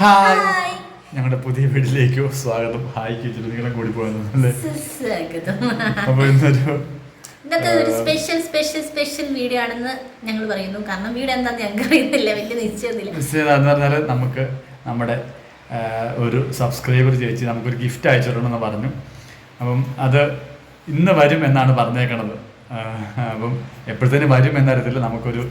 Hi, ഞങ്ങളുടെ പുതിയ വീട്ടിലേക്ക് സ്വാഗതം. ഹായ് കിച്ചു, നിങ്ങളെ കൂടി പോയെന്നല്ലേ. അപ്പൊ ഇന്നത്തെ ഒരു സ്പെഷ്യൽ വീഡിയോ ആണെന്ന് ഞങ്ങൾ പറയുന്നു. കാരണം വീഡിയോ എന്താന്ന് ഞങ്ങൾക്ക് അറിയുന്നില്ല, വലിയ നിശ്ചയമില്ല. എന്ന് പറഞ്ഞാൽ നമുക്ക് നമ്മുടെ ഒരു സബ്സ്ക്രൈബർ ചേച്ചി നമുക്കൊരു ഗിഫ്റ്റ് അയച്ചിട്ടുണ്ടെന്ന് പറഞ്ഞു. അപ്പം അത് ഇന്ന് വരും എന്നാണ് പറഞ്ഞേക്കണത്. അപ്പം എപ്പോഴത്തേനും വരും എന്നറിയത്തില്ല. നമുക്കൊരു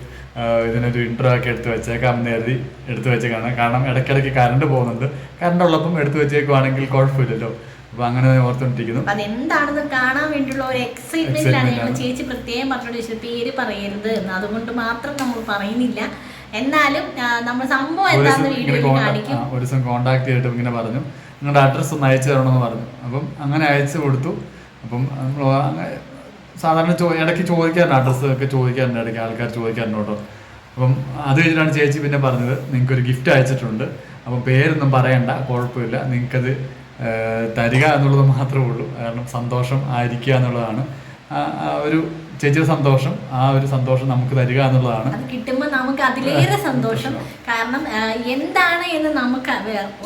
ഇതിനൊരു ഇൻട്രോ ഒക്കെ എടുത്ത് വെച്ചേക്കാമെന്ന് കരുതി എടുത്തു വെച്ചേക്കാണ്. കാരണം ഇടയ്ക്കിടയ്ക്ക് കറണ്ട് പോകുന്നുണ്ട്. കറണ്ട് ഉള്ളപ്പം എടുത്തു വെച്ചേക്കുവാണെങ്കിൽ കുഴപ്പമില്ലല്ലോ. അപ്പൊ അങ്ങനെ ഓർത്തോണ്ടിരിക്കുന്നു. അതെന്താണെന്ന് കാണാൻ വേണ്ടിയുള്ള ഒരു എക്സൈറ്റ്മെന്റിലാണ് ഞങ്ങൾ. ചേച്ചി പ്രത്യേകം പറഞ്ഞോട് പേര് പറയരുത് എന്ന്, അതുകൊണ്ട് മാത്രം നമ്മൾ പറയുന്നില്ല. എന്നാലും നമ്മൾ സംഭവം എന്താണെന്ന് വീഡിയോയിൽ കാണിക്കും. ഒരു ദിവസം കോണ്ടാക്ട് ചെയ്തിട്ട് ഇങ്ങനെ പറഞ്ഞു, നിങ്ങളുടെ അഡ്രസ്സ് ഒന്ന് അയച്ചു തരണമെന്ന് പറഞ്ഞു. അപ്പം അങ്ങനെ അയച്ചു കൊടുത്തു. അപ്പം സാധാരണ ഇടയ്ക്ക് ചോദിക്കാറുണ്ട്, അഡ്രസ്സ് ഒക്കെ ചോദിക്കാറുണ്ട്, ഇടയ്ക്ക് ആൾക്കാർ ചോദിക്കാറുണ്ട് കേട്ടോ. അപ്പം അത് കഴിഞ്ഞിട്ടാണ് ചേച്ചി പിന്നെ പറഞ്ഞത്, നിങ്ങൾക്കൊരു ഗിഫ്റ്റ് അയച്ചിട്ടുണ്ട്, അപ്പം പേരൊന്നും പറയണ്ട, കുഴപ്പമില്ല, നിങ്ങൾക്കത് തരിക എന്നുള്ളത് മാത്രമേ ഉള്ളൂ. കാരണം സന്തോഷം ആയിരിക്കുക എന്നുള്ളതാണ് ഒരു ചേച്ചിയുടെ സന്തോഷം. ആ ഒരു സന്തോഷം നമുക്ക് തരിക എന്നുള്ളതാണ്. അത് കിട്ടുമ്പോൾ നമുക്ക് അതിലേറെ സന്തോഷം. കാരണം എന്താണ് എന്ന് നമുക്ക്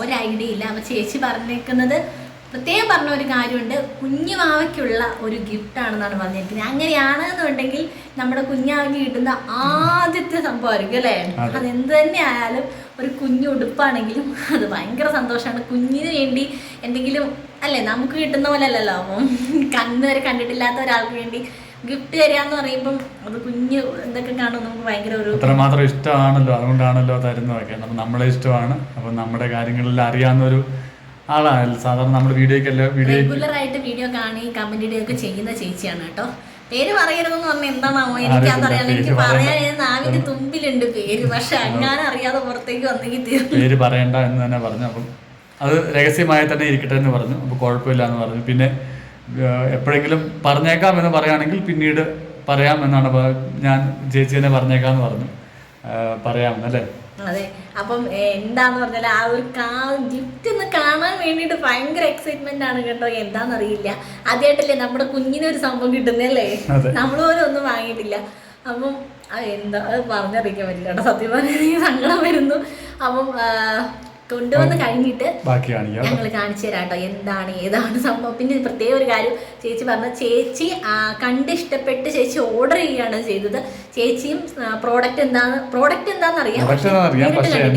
ഒരു ഐഡിയ ഇല്ല. അപ്പൊ ചേച്ചി പറഞ്ഞേക്കുന്നത് പ്രത്യേകം പറഞ്ഞ ഒരു കാര്യമുണ്ട്, കുഞ്ഞുമാവയ്ക്കുള്ള ഒരു ഗിഫ്റ്റ് ആണെന്നാണ് പറഞ്ഞിരിക്കുന്നത്. അങ്ങനെയാണെന്നുണ്ടെങ്കിൽ നമ്മുടെ കുഞ്ഞാവയ്ക്ക് കിട്ടുന്ന ആദ്യത്തെ സംഭവമായിരിക്കും അല്ലേ. അതെന്ത് തന്നെ ആയാലും ഒരു കുഞ്ഞു ഉടുപ്പാണെങ്കിലും അത് ഭയങ്കര സന്തോഷമാണ്. കുഞ്ഞിന് വേണ്ടി എന്തെങ്കിലും അല്ലേ, നമുക്ക് കിട്ടുന്ന പോലെ അല്ലല്ലോ. അപ്പം കണ്ണുവരെ കണ്ടിട്ടില്ലാത്ത ഒരാൾക്ക് വേണ്ടി ഗിഫ്റ്റ് തരികയെന്ന് പറയുമ്പം അത് കുഞ്ഞ് എന്തൊക്കെ കാണും നമുക്ക് ഭയങ്കര ഒരു അത്രമാത്രം ഇഷ്ടമാണല്ലോ. അതുകൊണ്ടാണല്ലോ തരുന്നതൊക്കെ. നമ്മളെ ഇഷ്ടമാണ്. അപ്പം നമ്മുടെ കാര്യങ്ങളെല്ലാം അറിയാവുന്ന ഒരു ആളാണ്. സാധാരണ നമ്മുടെ റെഗുലർ ആയിട്ട് വീഡിയോ കാണി കമന്റ് ഇടുകയൊക്കെ ചെയ്യുന്ന ചേച്ചിയാണ് കേട്ടോ. പേര് പറയരുതെന്ന് പറഞ്ഞാൽ എന്താണാവോ എനിക്കതറിയാം. എനിക്ക് പറയാൻ നാവിന്റെ തുമ്പിലുണ്ട് പേര്, പക്ഷെ അങ്ങനെ അറിയാതെ പുറത്തേക്ക് വന്നെങ്കിൽ പേര് പറയണ്ട എന്ന് തന്നെ പറഞ്ഞു. അപ്പം അത് രഹസ്യമായി തന്നെ ഇരിക്കട്ടെ എന്ന് പറഞ്ഞു. അപ്പോൾ കുഴപ്പമില്ല എന്ന് പറഞ്ഞു. പിന്നെ എപ്പോഴെങ്കിലും പറഞ്ഞേക്കാം എന്ന് പറയുകയാണെങ്കിൽ പിന്നീട് പറയാം എന്നാണ് ഞാൻ ചേച്ചി തന്നെ പറഞ്ഞേക്കാന്ന് പറഞ്ഞു. പറയാമെന്നല്ലേ. അതെ. അപ്പം എന്താന്ന് പറഞ്ഞാൽ ആ ഒരു ഗിഫ്റ്റ് ഒന്ന് കാണാൻ വേണ്ടിയിട്ട് ഭയങ്കര എക്സൈറ്റ്മെന്റ് ആണ് കേട്ടോ. എന്താണെന്നറിയില്ല, ആദ്യമായിട്ടല്ലേ നമ്മുടെ കുഞ്ഞിനൊരു സംഭവം കിട്ടുന്നല്ലേ. നമ്മൾ പോലും ഒന്നും വാങ്ങിയിട്ടില്ല. അപ്പം എന്താ അത് പറഞ്ഞറിയിക്കാൻ പറ്റില്ല കേട്ടോ. സത്യം പറഞ്ഞാൽ സങ്കടം വരുന്നു. അപ്പം കൊണ്ടുവന്ന് കഴിഞ്ഞിട്ട് ഞങ്ങൾ കാണിച്ചു തരാം കേട്ടോ എന്താണ് ഏതാണ് സംഭവം. പിന്നെ പ്രത്യേക ഒരു കാര്യം ചേച്ചി പറഞ്ഞ, ചേച്ചി കണ്ട് ഇഷ്ടപ്പെട്ട് ചേച്ചി ഓർഡർ ചെയ്യുകയാണ് ചെയ്തത്. ചേച്ചിയും പ്രോഡക്റ്റ് എന്താന്ന് അറിയാം, പക്ഷേ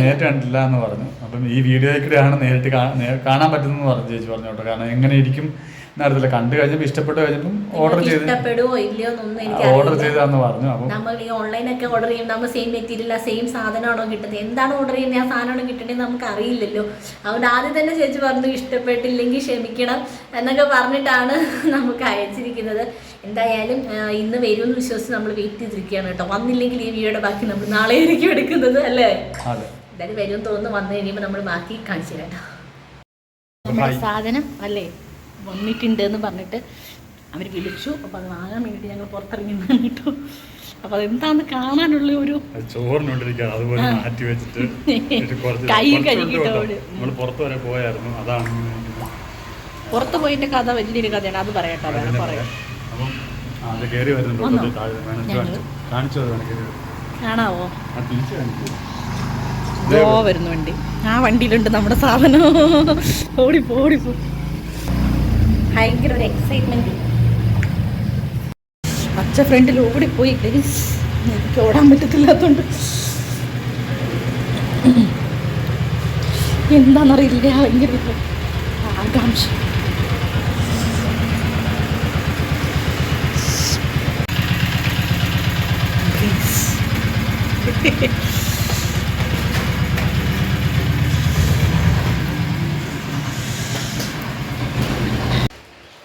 നേരിട്ട് കണ്ടില്ല എന്ന് പറഞ്ഞു. അപ്പം ഈ വീഡിയോയിലൂടെയാണ് നേരിട്ട് കാണാൻ പറ്റുന്നത് പറഞ്ഞു ചേച്ചി പറഞ്ഞു കേട്ടോ. കാരണം എങ്ങനെ ഇരിക്കും എന്നറിയത്തില്ല. കണ്ടു കഴിഞ്ഞപ്പോൾ ഇഷ്ടപ്പെട്ട് കഴിഞ്ഞപ്പം ഇഷ്ടപ്പെടുവോ ഇല്ലയോ എന്നൊന്നും എനിക്ക് ഓർഡർ ചെയ്താന്ന് പറഞ്ഞു. നമ്മൾ ഈ ഓൺലൈനൊക്കെ ഓർഡർ ചെയ്യുമ്പോൾ നമ്മൾ സെയിം മെറ്റീരിയൽ സെയിം സാധനമാണോ കിട്ടുന്നത്, എന്താണ് ഓർഡർ ചെയ്യുന്നത്, ആ സാധനമാണോ കിട്ടുന്നത് നമുക്ക് അറിയില്ലല്ലോ. അതുകൊണ്ട് ആദ്യം തന്നെ ചേച്ചി പറഞ്ഞു ഇഷ്ടപ്പെട്ടില്ലെങ്കിൽ ക്ഷമിക്കണം എന്നൊക്കെ പറഞ്ഞിട്ടാണ് നമുക്ക് അയച്ചിരിക്കുന്നത്. എന്തായാലും ഇന്ന് വരുമെന്ന് വിശ്വസിച്ച് നമ്മൾ വെയിറ്റ് ചെയ്തിരിക്കുകയാണ് കേട്ടോ. വന്നില്ലെങ്കിൽ ഈ വീഡിയോയുടെ ബാക്കി നമ്മൾ നാളെ ആയിരിക്കും എടുക്കുന്നത് അല്ലേ. എന്തായാലും വരുമെന്ന് തോന്നുന്നു. വന്നു കഴിയുമ്പോൾ നമ്മൾ ബാക്കി കാണിച്ചു തരാം കേട്ടോ. നമ്മുടെ സാധനം അല്ലേ വന്നിട്ടുണ്ട് എന്ന് പറഞ്ഞിട്ട് അവർ വിളിച്ചു. അപ്പോൾ അത് വാങ്ങാൻ വേണ്ടിയിട്ട് ഞങ്ങൾ പുറത്തിറങ്ങി കേട്ടോ. അപ്പോൾ അതെന്താന്ന് കാണാനുള്ള ഒരു കൈ കഴുകിട്ടോ. പുറത്ത് പോയിട്ട് കഥ വലിയൊരു കഥയാണ്, അത് പറയട്ടോ. പറയാം കാണാവോ? വരുന്നു വണ്ടി. ആ വണ്ടിയിലുണ്ട് നമ്മുടെ സാധനം. ഓടിപ്പോ ഭയങ്കര ഒരു എക്സൈറ്റ്മെന്റ്. അച്ഛ ഫ്രണ്ടിൽ ഓടിപ്പോയി. എനിക്ക് ഓടാൻ പറ്റത്തില്ലാത്തോണ്ട് എന്താണെന്നറിയില്ല, ഭയങ്കര ആകാംക്ഷ.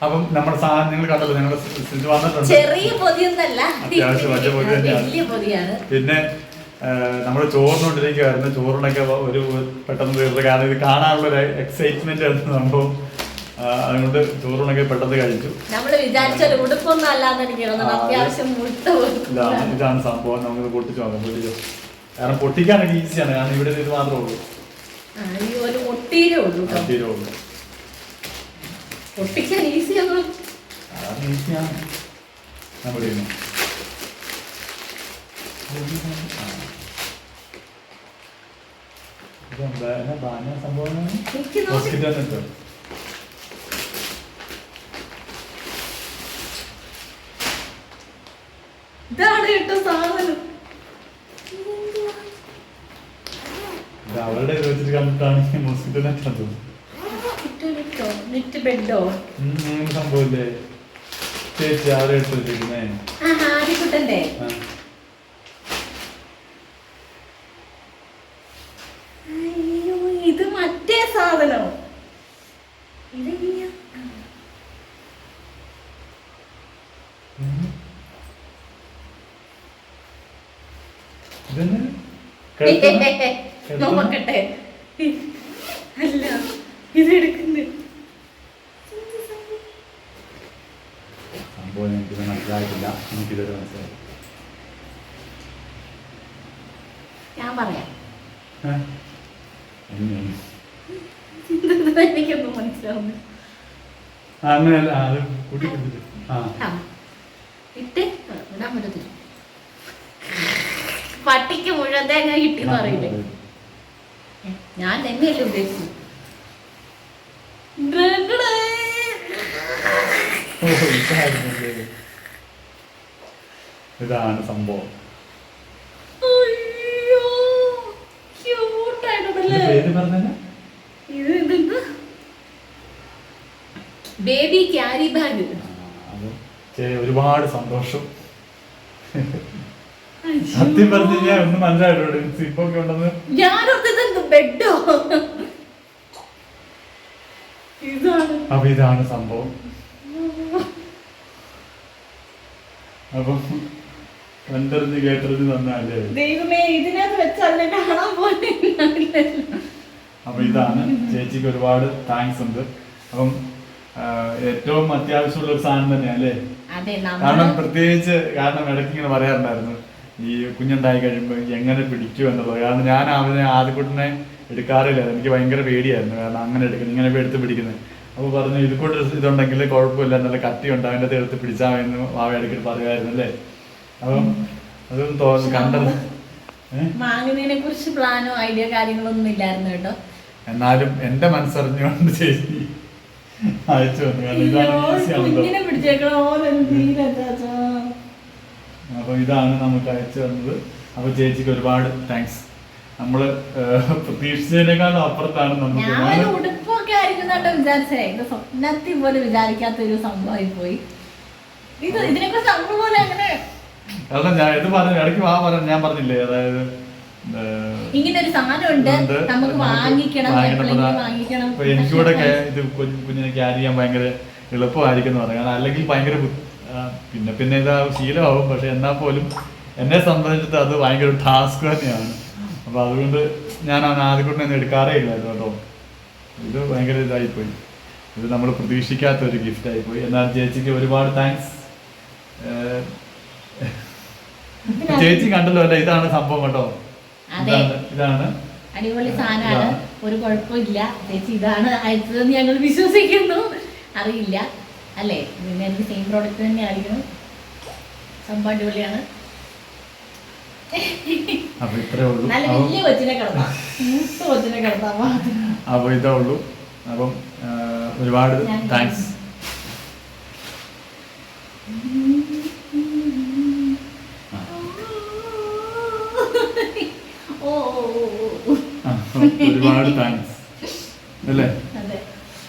അപ്പം നമ്മുടെ സാധനങ്ങൾ കണ്ടല്ലോ, ഞങ്ങൾ ചെറിയ പൊതിയൊന്നല്ല, വലിയ പൊതിയാണ്. പിന്നെ നമ്മൾ ചോറിനോണ്ടിരിക്കുവായിരുന്നു. ചോറിനൊക്കെ ഒരു പെട്ടെന്ന് തീർത്ത്, കാരണം ഇത് കാണാനുള്ള എക്സൈറ്റ്മെന്റ് ആയിരുന്നു സംഭവം. അതുകൊണ്ട് ചോറിനൊക്കെ പെട്ടെന്ന് കഴിച്ചു. നമ്മൾ വിചാരിച്ചാൽ ഉടുപ്പൊന്നും അല്ലാതെ അത്യാവശ്യം ഇതാണ് സംഭവം. നമുക്ക് പൊട്ടിച്ചു നോക്കാം. കാരണം പൊട്ടിക്കാനൊക്കെ ഈസിയാണ്, കാരണം ഇവിടെ ഇത് മാത്രമേ ഉള്ളൂ. പൊട്ടിക്കാൻ ഈസിയാണ്. എനിക്ക് നോക്കി ഹോസ്പിറ്റലിൽ ഇതാണ് കേട്ടോ സാധനം. അവളുടെ വെച്ചിട്ട് കണ്ടിട്ടാണ് ഹോസ്പിറ്റലിൽ നെറ്റ് ബെഡോ സംഭവല്ലേ ചേച്ചി ആരെ എടുത്ത് വെച്ചിരിക്കുന്നേ ആദ്യക്കുട്ടന്റെ അയ്യോ ഇത് മറ്റേ സാധനം. ഇതെങ്ങനെയാ നോക്കട്ടെ. അല്ല ഇത് എടുക്കുന്നു സംഭവം എനിക്കിത് മനസ്സിലായിട്ടില്ല. എനിക്കിതൊരു മനസ്സിലായി. ഞാൻ പറയാം. എങ്ങനെ? എനിക്കൊന്നും മനസ്സിലാവുന്നു. അങ്ങനെയല്ല അത് കൂട്ടി ഇട്ട് ഇടാൻ പറ്റത്തില്ല. പട്ടിക്ക് മുഴുവൻ തേങ്ങ കിട്ടിയെന്ന് പറയില്ലേ? ഞാൻ തന്നെയല്ലേ ഉദ്ദേശിച്ചു. ഇതാണ് സംഭവം. Baby carry bag. ഒരുപാട് സന്തോഷം. സത്യം പറഞ്ഞു കഴിഞ്ഞാൽ ഒന്നും മനസ്സിലായിട്ടോ സിപ്പൊക്കെ ഉണ്ടെന്ന്. ഞാനോർത്തത് ബെഡോ. ഇതാണ്. അപ്പൊ ഇതാണ് സംഭവം. അപ്പം കണ്ടറിഞ്ഞ് കേട്ടറിഞ്ഞ് തന്നല്ലേ ദൈവമേ, ഇതിനകത്ത് വെച്ച് അതിനെ കാണാൻ പോലെ. അപ്പൊ ഇതാണ്. ചേച്ചിക്ക് ഒരുപാട് താങ്ക്സ് ഉണ്ട്. അപ്പം ഏറ്റവും അത്യാവശ്യമുള്ള ഒരു സാധനം തന്നെയല്ലേ? കാരണം പ്രത്യേകിച്ച് കാരണം ഇടയ്ക്ക് ഇങ്ങനെ പറയാറുണ്ടായിരുന്നു ഈ കുഞ്ഞുണ്ടായി കഴിയുമ്പോൾ എങ്ങനെ പിടിക്കും എന്നുള്ളത്. കാരണം ഞാൻ അവനെ ആദ്യക്കുട്ടിനെ എടുക്കാറില്ല. എനിക്ക് ഭയങ്കര പേടിയായിരുന്നു. കാരണം അങ്ങനെ എടുക്കുന്നത് ഇങ്ങനെ എടുത്ത് പിടിക്കുന്നത്. അപ്പോൾ പറഞ്ഞു ഇതുകൊണ്ട് ഇതുണ്ടെങ്കിൽ കുഴപ്പമില്ല, നല്ല കട്ടിയുണ്ട്, അതിൻ്റെ അത് എടുത്ത് പിടിച്ചാൽ എന്ന് വാവ ഇടയ്ക്ക് പറയുമായിരുന്നു അല്ലേ? അപ്പം അതും തോന്നുന്നു കണ്ടത്. വാങ്ങുന്നതിനെ കുറിച്ച് പ്ലാനോ ഐഡിയ കാര്യങ്ങളൊന്നും ഇല്ലായിരുന്നു കേട്ടോ. എന്നാലും എന്റെ മനസ്സറിഞ്ഞുകൊണ്ട് ചേച്ചി അയച്ചു വന്നു. കാരണം ഇതാണ് പിടിച്ചേക്കണോ. അപ്പൊ ഇതാണ് നമുക്ക് അയച്ചു തന്നത്. അപ്പൊ ചേച്ചിക്ക് ഒരുപാട് താങ്ക്സ്. നമ്മള് പ്രതീക്ഷിച്ചതിനേക്കാളും അപ്പുറത്താണ് നമുക്ക്. ഉടുപ്പൊക്കെ ആയിരിക്കുന്നുണ്ടോ വിചാരിച്ചേ. ഇത് സ്വപ്നത്തിൽ പോലും വിചാരിക്കാത്ത ഒരു സംഭവമായി പോയി. ഇത് ഇതിനൊക്കെ സംഭവം പോലെ അങ്ങനെ. കാരണം ഞാൻ ഇത് പറഞ്ഞു ഇടയ്ക്ക് ഞാൻ പറഞ്ഞില്ലേ, അതായത് ഇങ്ങനെ ഒരു സാധനം ഉണ്ട്, നമുക്ക് വാങ്ങിക്കണം. എനിക്കൂടെ ഇത് കുഞ്ഞിനെ ക്യാരി ചെയ്യാൻ ഭയങ്കര എളുപ്പമായിരിക്കും എന്ന് പറയാം. അല്ലെങ്കിൽ ഭയങ്കര പിന്നെ ഇത് ശീലമാവും. പക്ഷെ എന്നാൽ പോലും എന്നെ സംബന്ധിച്ചിട്ട് അത് ഭയങ്കര ടാസ്ക് തന്നെയാണ്. അപ്പൊ അതുകൊണ്ട് ഞാൻ അവൻ ആദ്യക്കൂട്ടൊന്നും എടുക്കാറേ ഇല്ലായിരുന്നു കേട്ടോ. ഇത് ഭയങ്കര ഇതായിപ്പോയി. ഇത് നമ്മൾ പ്രതീക്ഷിക്കാത്ത ഒരു ഗിഫ്റ്റ് ആയിപ്പോയി. എന്നാൽ ചേച്ചിക്ക് ഒരുപാട് താങ്ക്സ്. ചേച്ചി കണ്ടല്ലോ അല്ലേ? ഇതാണ് സംഭവം കേട്ടോ. ഇതാണ് അടിപൊളി സാധനമാണ്. ഒരു കുഴപ്പമില്ല. ചേച്ചി ഇതാണ് അയച്ചതെന്ന് ഞങ്ങൾ വിശ്വസിക്കുന്നു. അറിയില്ല അല്ലേ? പിന്നെ എനിക്ക് സെയിം പ്രോഡക്റ്റ് തന്നെ ആയിരിക്കണം. സംഭവം അടിപൊളിയാണ്. നല്ല വലിയ കൊച്ചിനെ കിടന്നാ മൂത്ത കൊച്ചിനെ കിടന്നാ. അപ്പൊ ഇതേ ഉള്ളൂ. അപ്പം ഒരുപാട് താങ്ക്സ്. ഒരുപാട് താങ്ക്സ് അല്ലേ?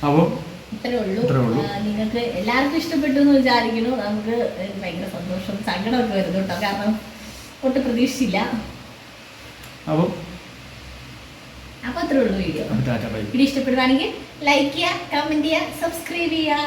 അപ്പം ഇത്രേ ഉള്ളൂ. നിങ്ങൾക്ക് എല്ലാവർക്കും ഇഷ്ടപ്പെട്ടു എന്ന് വിചാരിക്കുന്നു. നമുക്ക് ഭയങ്കര സന്തോഷം, സങ്കടമൊക്കെ വരുന്നു കേട്ടോ. കാരണം ഒട്ടും പ്രതീക്ഷിച്ചില്ല. അപ്പൊ അത്രേ ഉള്ളൂ വീഡിയോ. വീഡിയോ ഇഷ്ടപ്പെടുവാണെങ്കിൽ ലൈക്ക് ചെയ്യുക, കമന്റ് ചെയ്യുക, സബ്സ്ക്രൈബ് ചെയ്യുക.